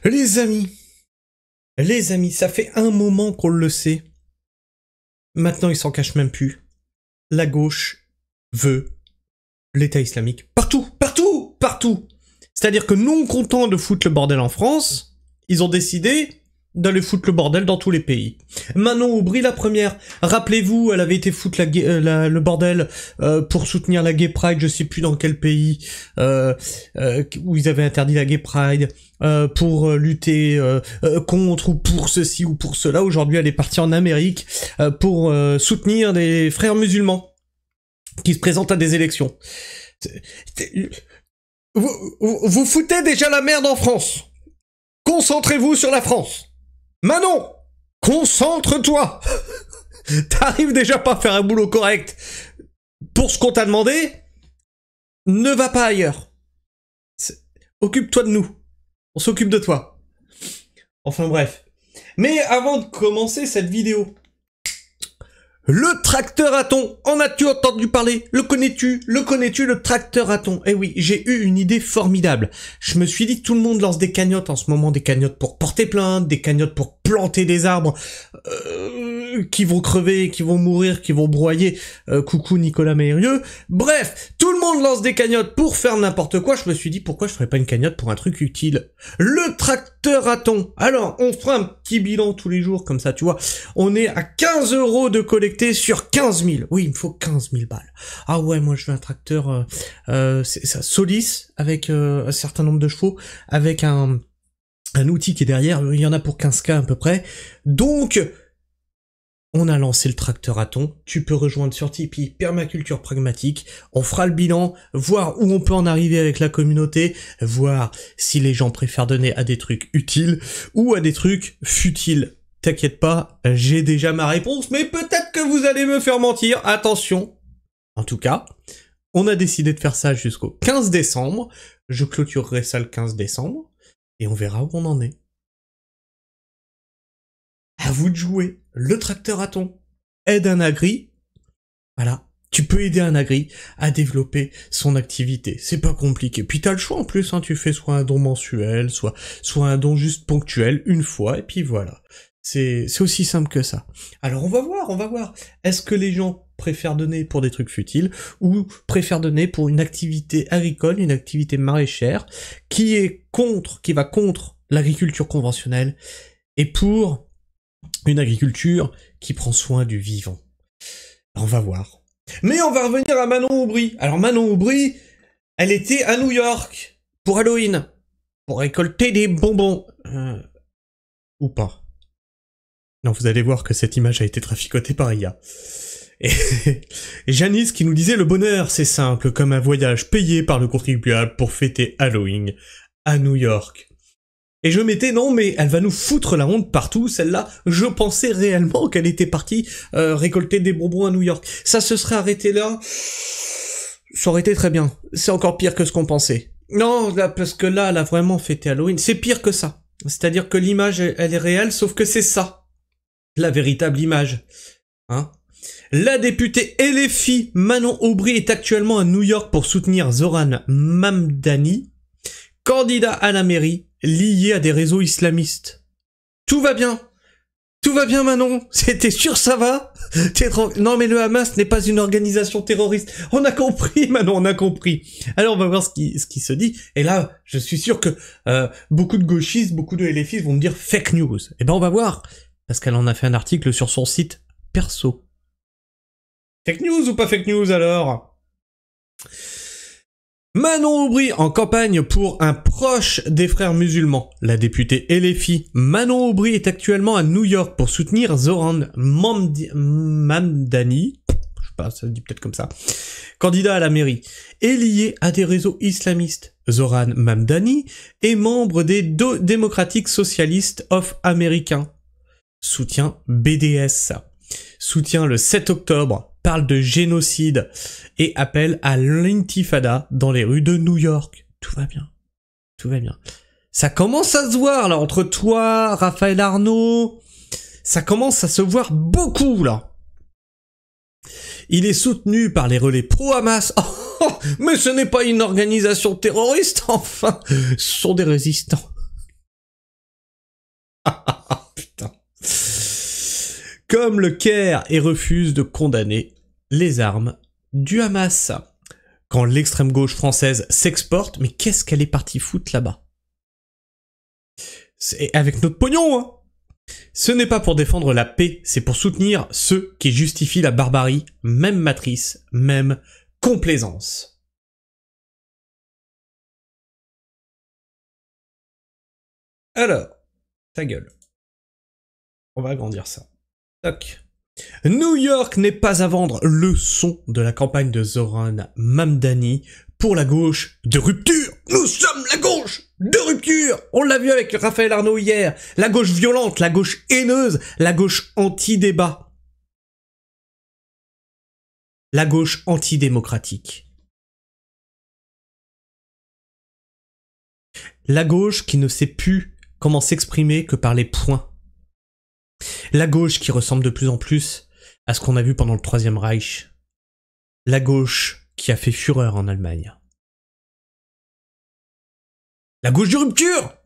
Les amis, ça fait un moment qu'on le sait. Maintenant, ils s'en cachent même plus. La gauche veut l'État islamique. Partout, partout, partout. C'est-à-dire que non contents de foutre le bordel en France, ils ont décidé d'aller foutre le bordel dans tous les pays. Manon Aubry, la première. Rappelez-vous, elle avait été foutre le bordel pour soutenir la Gay Pride, je sais plus dans quel pays, où ils avaient interdit la Gay Pride, pour lutter contre ou pour ceci ou pour cela. Aujourd'hui, elle est partie en Amérique pour soutenir des frères musulmans qui se présentent à des élections. Vous foutez déjà la merde en France. Concentrez-vous sur la France. Manon, concentre-toi. T'arrives déjà pas à faire un boulot correct pour ce qu'on t'a demandé. Ne va pas ailleurs. Occupe-toi de nous. On s'occupe de toi. Enfin bref. Mais avant de commencer cette vidéo, le tracteur à thon, en as-tu entendu parler? Le connais-tu? Le tracteur à thon? Eh oui, j'ai eu une idée formidable. Je me suis dit, tout le monde lance des cagnottes en ce moment, des cagnottes pour porter plainte, des cagnottes pour planter des arbres qui vont crever, qui vont mourir, qui vont broyer. Coucou Nicolas Mérieux. Bref, tout le monde lance des cagnottes pour faire n'importe quoi. Je me suis dit, pourquoi je ferais pas une cagnotte pour un truc utile? Le tracteur à thon. Alors, on fera un petit bilan tous les jours, comme ça, tu vois. On est à 15 € de collecté sur 15 000. Oui, il me faut 15 000 balles. Ah ouais, moi je veux un tracteur c'est ça, Solis, avec un certain nombre de chevaux, avec un outil qui est derrière. Il y en a pour 15K à peu près. Donc, on a lancé le tracteur à thon. Tu peux rejoindre sur Tipeee, Permaculture Pragmatique. On fera le bilan, voir où on peut en arriver avec la communauté, voir si les gens préfèrent donner à des trucs utiles ou à des trucs futiles. T'inquiète pas, j'ai déjà ma réponse, mais peut-être que vous allez me faire mentir. Attention. En tout cas, on a décidé de faire ça jusqu'au 15 décembre. Je clôturerai ça le 15 décembre. Et on verra où on en est. À vous de jouer. Le tracteur à thon. Aide un agri. Voilà. Tu peux aider un agri à développer son activité. C'est pas compliqué. Puis t'as le choix en plus, hein. Tu fais soit un don mensuel, soit un don juste ponctuel, une fois, et puis voilà. C'est aussi simple que ça. Alors on va voir. Est-ce que les gens préfèrent donner pour des trucs futiles ou préfèrent donner pour une activité agricole, une activité maraîchère qui va contre l'agriculture conventionnelle et pour une agriculture qui prend soin du vivant. On va voir. Mais on va revenir à Manon Aubry. Alors Manon Aubry, elle était à New York pour Halloween, pour récolter des bonbons. Ou pas. Non, vous allez voir que cette image a été traficotée par IA. Et Janice qui nous disait, le bonheur, c'est simple, comme un voyage payé par le contribuable pour fêter Halloween à New York. Et je m'étais, non mais elle va nous foutre la honte partout, celle-là, je pensais réellement qu'elle était partie récolter des bonbons à New York. Ça se serait arrêté là, ça aurait été très bien. C'est encore pire que ce qu'on pensait. Non, là, parce que là, elle a vraiment fêté Halloween, c'est pire que ça. C'est-à-dire que l'image, elle est réelle, sauf que c'est ça. La véritable image. Hein? La députée LFI Manon Aubry est actuellement à New York pour soutenir Zoran Mamdani, candidat à la mairie, lié à des réseaux islamistes. Tout va bien. Tout va bien Manon. T'es sûr ça va? Non mais le Hamas n'est pas une organisation terroriste. On a compris Manon, on a compris. Alors on va voir ce qui se dit. Et là, je suis sûr que beaucoup de gauchistes, beaucoup de LFistes vont me dire fake news. Eh ben on va voir. Parce qu'elle en a fait un article sur son site perso. Fake news ou pas fake news alors? Manon Aubry en campagne pour un proche des frères musulmans. La députée LFI Manon Aubry est actuellement à New York pour soutenir Zoran Mamdani, je sais pas, ça se dit peut-être comme ça, candidat à la mairie, est lié à des réseaux islamistes. Zoran Mamdani est membre des Democratic Socialists of America. Soutien BDS, soutient le 7 octobre, parle de génocide et appelle à l'intifada dans les rues de New York. Tout va bien. Tout va bien. Ça commence à se voir là entre toi, Raphaël Arnaud. Ça commence à se voir beaucoup là. Il est soutenu par les relais pro-Hamas. Oh, mais ce n'est pas une organisation terroriste, enfin. Ce sont des résistants. Putain. Comme le Caire et refuse de condamner les armes du Hamas. Quand l'extrême gauche française s'exporte, mais qu'est-ce qu'elle est partie foutre là-bas? C'est avec notre pognon, hein. Ce n'est pas pour défendre la paix, c'est pour soutenir ceux qui justifient la barbarie, même matrice, même complaisance. Alors, ta gueule. On va agrandir ça. Toc. New York n'est pas à vendre, le son de la campagne de Zoran Mamdani pour la gauche de rupture. Nous sommes la gauche de rupture. On l'a vu avec Raphaël Arnaud hier. La gauche violente, la gauche haineuse, la gauche anti-débat. La gauche antidémocratique. La gauche qui ne sait plus comment s'exprimer que par les poings. La gauche qui ressemble de plus en plus à ce qu'on a vu pendant le Troisième Reich. La gauche qui a fait fureur en Allemagne. La gauche de rupture!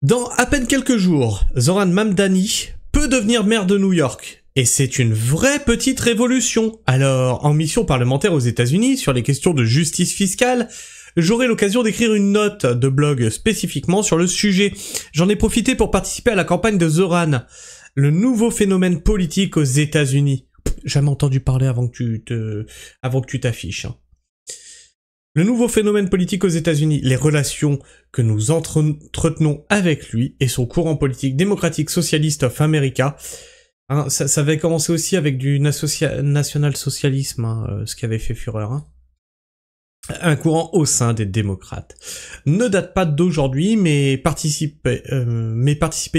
Dans à peine quelques jours, Zoran Mamdani peut devenir maire de New York. Et c'est une vraie petite révolution. Alors, en mission parlementaire aux États-Unis sur les questions de justice fiscale, j'aurai l'occasion d'écrire une note de blog spécifiquement sur le sujet. J'en ai profité pour participer à la campagne de Zoran, le nouveau phénomène politique aux États-Unis. Jamais entendu parler avant que tu t'affiches. Hein. Le nouveau phénomène politique aux États-Unis, les relations que nous entretenons avec lui et son courant politique démocratique socialiste of America. Hein, ça avait commencé aussi avec du national-socialisme, hein, ce qui avait fait fureur. Hein. Un courant au sein des démocrates. Ne date pas d'aujourd'hui, mais participer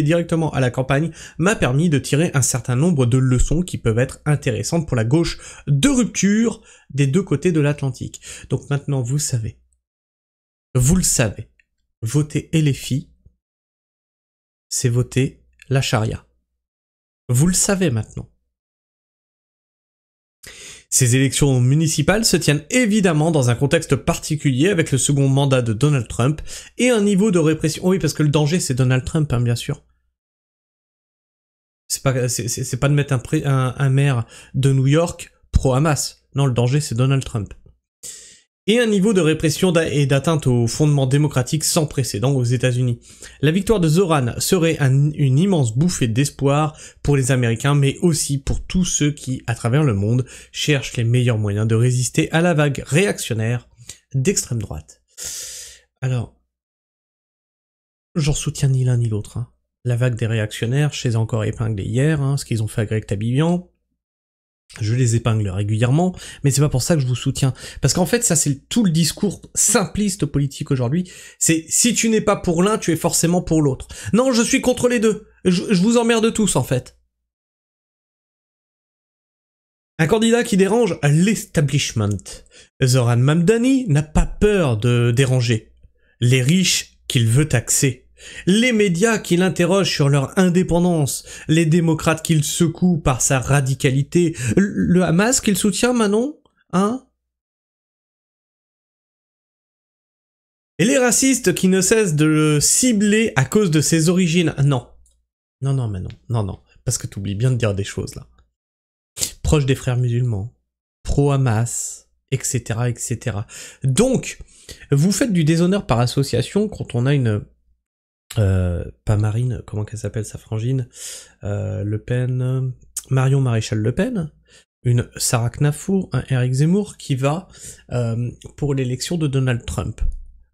directement à la campagne m'a permis de tirer un certain nombre de leçons qui peuvent être intéressantes pour la gauche de rupture des deux côtés de l'Atlantique. Donc maintenant, vous savez. Vous le savez. Voter LFI, c'est voter la charia. Vous le savez maintenant. Ces élections municipales se tiennent évidemment dans un contexte particulier avec le second mandat de Donald Trump et un niveau de répression. Oui, parce que le danger c'est Donald Trump, hein, bien sûr. C'est pas de mettre un maire de New York pro-Hamas. Non, le danger c'est Donald Trump. Et un niveau de répression et d'atteinte aux fondements démocratiques sans précédent aux États-Unis. La victoire de Zoran serait une immense bouffée d'espoir pour les Américains, mais aussi pour tous ceux qui, à travers le monde, cherchent les meilleurs moyens de résister à la vague réactionnaire d'extrême droite. Alors, j'en soutiens ni l'un ni l'autre. Hein. La vague des réactionnaires, je les ai encore épinglés hier, hein, ce qu'ils ont fait à Greg Tabibian. Je les épingle régulièrement, mais c'est pas pour ça que je vous soutiens. Parce qu'en fait, ça c'est tout le discours simpliste politique aujourd'hui. C'est si tu n'es pas pour l'un, tu es forcément pour l'autre. Non, je suis contre les deux. Je vous emmerde tous en fait. Un candidat qui dérange l'establishment. Zoran Mamdani n'a pas peur de déranger. Les riches qu'il veut taxer. Les médias qui l'interrogent sur leur indépendance, les démocrates qu'il secoue par sa radicalité, le Hamas qu'il soutient, Manon, hein? Et les racistes qui ne cessent de le cibler à cause de ses origines. Non. Non, Manon, non, parce que t'oublies bien de dire des choses, là. Proche des frères musulmans, pro-Hamas, etc., etc. Donc, vous faites du déshonneur par association quand on a une... pas Marine, comment qu'elle s'appelle sa frangine, Le Pen, Marion Maréchal Le Pen, une Sarah Knafour, un Eric Zemmour qui va pour l'élection de Donald Trump.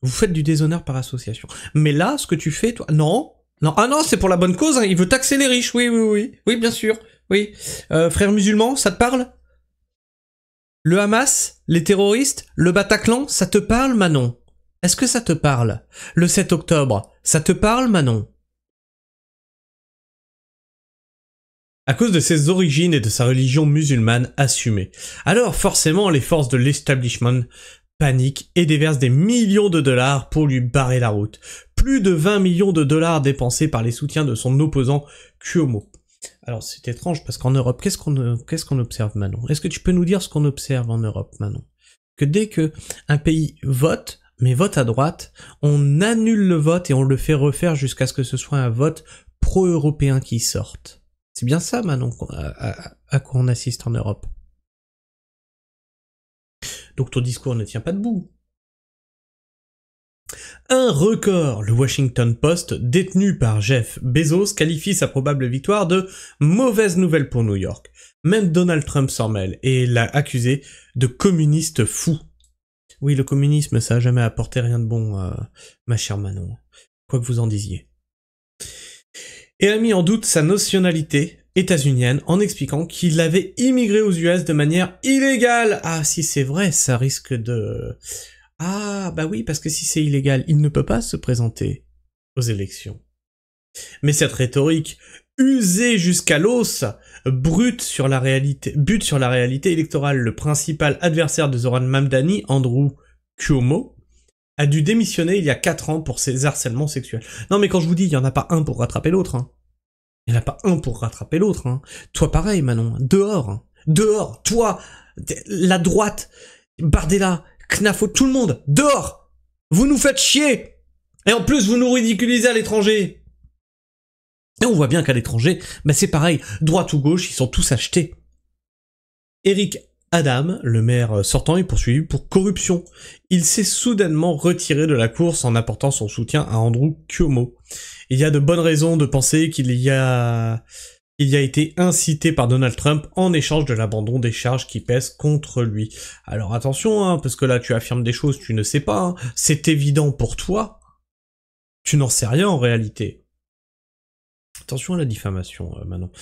Vous faites du déshonneur par association. Mais là, ce que tu fais, toi, non, ah non, c'est pour la bonne cause, hein, il veut taxer les riches, oui, bien sûr, oui. Frères musulmans, ça te parle? Le Hamas, les terroristes, le Bataclan, ça te parle, Manon? Est-ce que ça te parle? Le 7 octobre, ça te parle, Manon? À cause de ses origines et de sa religion musulmane assumée. Alors forcément, les forces de l'establishment paniquent et déversent des millions de dollars pour lui barrer la route. Plus de 20 millions de dollars dépensés par les soutiens de son opposant Cuomo. Alors c'est étrange parce qu'en Europe, qu'est-ce qu'on observe, Manon? Est-ce que tu peux nous dire ce qu'on observe en Europe, Manon? Que dès que un pays vote, mais vote à droite, on annule le vote et on le fait refaire jusqu'à ce que ce soit un vote pro-européen qui sorte. C'est bien ça, Manon, à quoi on assiste en Europe. Donc ton discours ne tient pas debout. Un record, le Washington Post, détenu par Jeff Bezos, qualifie sa probable victoire de mauvaise nouvelle pour New York. Même Donald Trump s'en mêle et l'a accusé de communiste fou. Oui, le communisme, ça a jamais apporté rien de bon, ma chère Manon. Quoi que vous en disiez. Et a mis en doute sa nationalité états-unienne en expliquant qu'il avait immigré aux US de manière illégale. Ah, si c'est vrai, ça risque de... Ah, bah oui, parce que si c'est illégal, il ne peut pas se présenter aux élections. Mais cette rhétorique, usée jusqu'à l'os, bute sur la réalité électorale. Le principal adversaire de Zoran Mamdani, Andrew Cuomo, a dû démissionner il y a 4 ans pour ses harcèlements sexuels. Non mais quand je vous dis, il y en a pas un pour rattraper l'autre, hein. Il n'y en a pas un pour rattraper l'autre, hein. Toi pareil, Manon, dehors, hein. Dehors, toi, la droite, Bardella, Knafo, tout le monde, dehors. Vous nous faites chier. Et en plus, vous nous ridiculisez à l'étranger. Et on voit bien qu'à l'étranger, bah c'est pareil, droite ou gauche, ils sont tous achetés. Eric Adam, le maire sortant, est poursuivi pour corruption. Il s'est soudainement retiré de la course en apportant son soutien à Andrew Cuomo. Il y a de bonnes raisons de penser qu'il y a été incité par Donald Trump en échange de l'abandon des charges qui pèsent contre lui. Alors attention, hein, parce que là tu affirmes des choses que tu ne sais pas, hein. C'est évident pour toi. Tu n'en sais rien en réalité. Attention à la diffamation, Manon.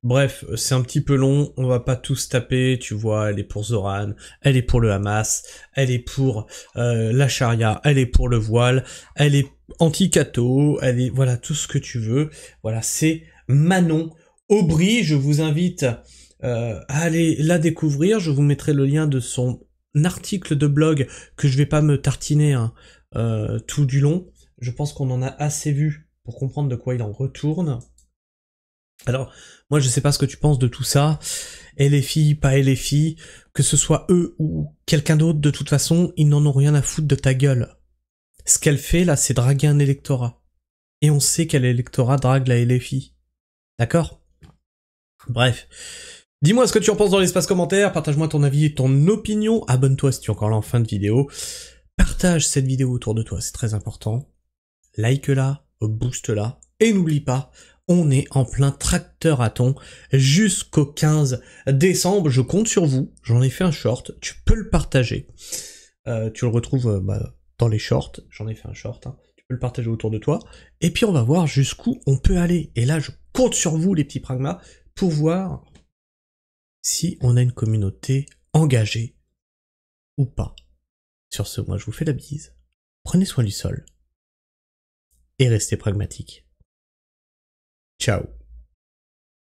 Bref, c'est un petit peu long, on va pas tous taper, tu vois, elle est pour Zoran, elle est pour le Hamas, elle est pour la charia, elle est pour le voile, elle est anti-catho, elle est, voilà, tout ce que tu veux. Voilà, c'est Manon Aubry, je vous invite à aller la découvrir, je vous mettrai le lien de son article de blog que je vais pas me tartiner hein, tout du long. Je pense qu'on en a assez vu pour comprendre de quoi il en retourne. Alors, moi je sais pas ce que tu penses de tout ça, LFI, pas LFI, que ce soit eux ou quelqu'un d'autre, de toute façon, ils n'en ont rien à foutre de ta gueule. Ce qu'elle fait là, c'est draguer un électorat. Et on sait quel électorat drague la LFI. D'accord ? Bref. Dis-moi ce que tu en penses dans l'espace commentaire, partage-moi ton avis et ton opinion, abonne-toi si tu es encore là en fin de vidéo, partage cette vidéo autour de toi, c'est très important, like-la, booste-la, et n'oublie pas, on est en plein tracteur à thon jusqu'au 15 décembre, je compte sur vous, j'en ai fait un short, tu peux le partager, tu le retrouves dans les shorts, j'en ai fait un short, hein. Tu peux le partager autour de toi, et puis on va voir jusqu'où on peut aller, et là je compte sur vous les petits pragmas, pour voir si on a une communauté engagée ou pas. Sur ce, moi je vous fais la bise, prenez soin du sol, et restez pragmatiques. Ciao.